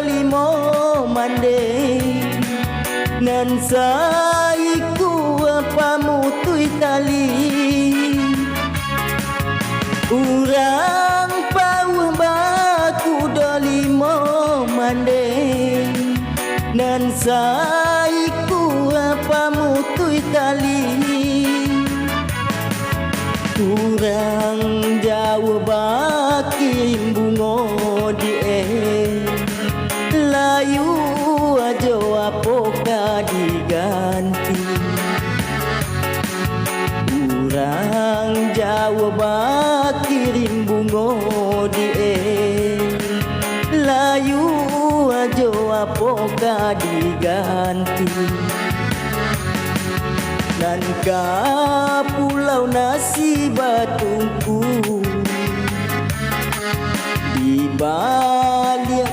dolimo mande nan saiku pamutui tali urang pauh baku dolimo mande nan saiku pamutui tali urang jauh bakim bungo die layu ajo apoka diganti urang jauh bakirim bungo die layu ajo apoka diganti nan ka pulau nasi batungku di Bali